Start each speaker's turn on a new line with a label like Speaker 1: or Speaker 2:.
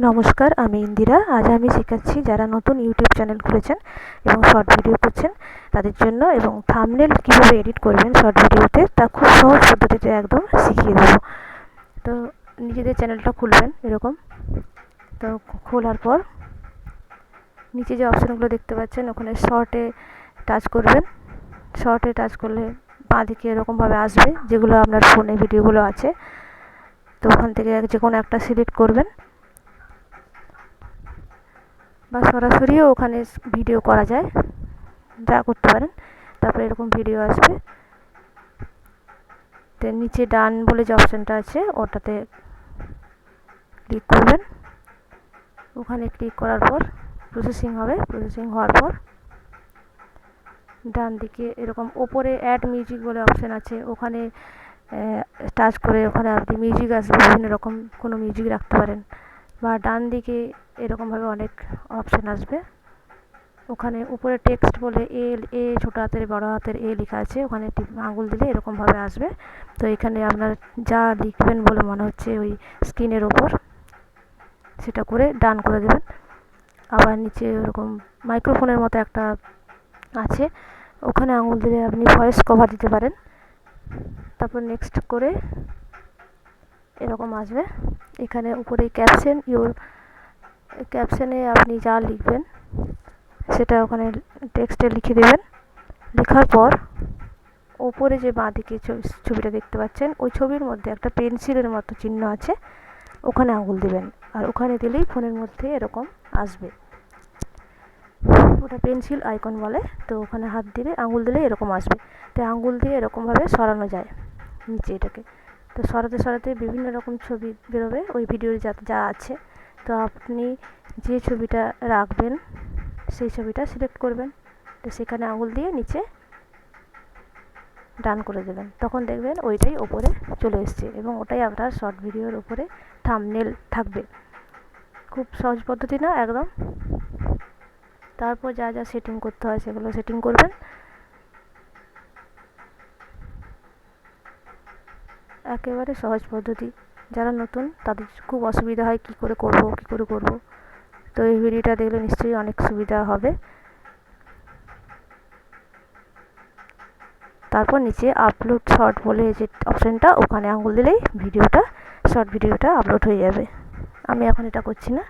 Speaker 1: নমস্কার, আমি ইন্দিরা। আজ আমি শেখাচ্ছি যারা নতুন ইউটিউব চ্যানেল খুলেছেন এবং শর্ট ভিডিও করছেন তাদের জন্য, এবং থাম্বনেল কীভাবে এডিট করবেন শর্ট ভিডিওতে তা খুব সহজ পদ্ধতিতে একদম শিখিয়ে দেবো। তো নিজেদের চ্যানেলটা খুলবেন এরকম। তো খোলার পর নিচে যে অপশানগুলো দেখতে পাচ্ছেন ওখানে শর্টে টাচ করবেন। শর্টে টাচ করলে বাঁদিকে এরকমভাবে আসবে যেগুলো আপনার ফোনে ভিডিওগুলো আছে। তো ওখান থেকে যে কোনো একটা সিলেক্ট করবেন বা সরাসরিও ওখানে ভিডিও করা যায়, যা করতে পারেন। তারপরে এরকম ভিডিও আসবে। তো নিচে ডান বলে যে অপশানটা আছে ওটাতে ক্লিক করবেন। ওখানে ক্লিক করার পর প্রসেসিং হবে। প্রসেসিং হওয়ার পর ডান দিকে এরকম ওপরে অ্যাড মিউজিক বলে অপশান আছে, ওখানে টাচ করে ওখানে আপনি মিউজিক আসবে, বিভিন্ন রকম কোনো মিউজিক রাখতে পারেন। বা ডান দিকে এরকমভাবে অনেক অপশান আসবে, ওখানে উপরে টেক্সট বলে এ ছোটো হাতের বড় হাতের এ লেখা আছে, ওখানে আঙুল দিলে এরকমভাবে আসবে। তো এখানে আপনার যা লিখবেন বলে মনে হচ্ছে ওই স্ক্রিনের ওপর সেটা করে ডান করে দেবেন। আবার নিচে এরকম মাইক্রোফোনের মতো একটা আছে, ওখানে আঙুল দিলে আপনি ভয়েস কভার দিতে পারেন। তারপর নেক্সট করে এরকম আসবে। এখানে উপরে ক্যাপশনে আপনি যা লিখবেন সেটা ওখানে টেক্সটে লিখে দেবেন। লেখার পর ওপরে যে বাঁদিকে ছবিটা দেখতে পাচ্ছেন ওই ছবির মধ্যে একটা পেন্সিলের মতো চিহ্ন আছে, ওখানে আঙুল দেবেন। আর ওখানে দিলেই ফোনের মধ্যে এরকম আসবে, ওটা পেন্সিল আইকন বলে। তো ওখানে হাত দিলে আঙুল দিলে এরকম আসবে। তো আঙুল দিয়ে এরকমভাবে সরানো যায় নিচে এটাকে। তো সরাতে সরাতে বিভিন্ন রকম ছবি বেরোবে ওই ভিডিওর যা আছে। তো আপনি যে ছবিটা রাখবেন সেই ছবিটা সিলেক্ট করবেন। তো সেখানে আঙুল দিয়ে নিচে ডান করে দেবেন, তখন দেখবেন ওইটাই ওপরে চলে এসছে এবং ওটাই আপনার শর্ট ভিডিওর ওপরে থাম্বনেল থাকবে। খুব সহজ পদ্ধতি না একদম। তারপর যা যা সেটিং করতে হয় সেগুলো সেটিং করবেন। একেবারে সহজ পদ্ধতি। যারা নতুন তাদের খুব অসুবিধা হয় কী করে করব। তো এই ভিডিওটা দেখলে নিশ্চয়ই অনেক সুবিধা হবে। তারপর নিচে আপলোড শর্ট বলে যে অপশানটা, ওখানে আঙুল দিলেই শর্ট ভিডিওটা আপলোড হয়ে যাবে। আমি এখন এটা করছি না।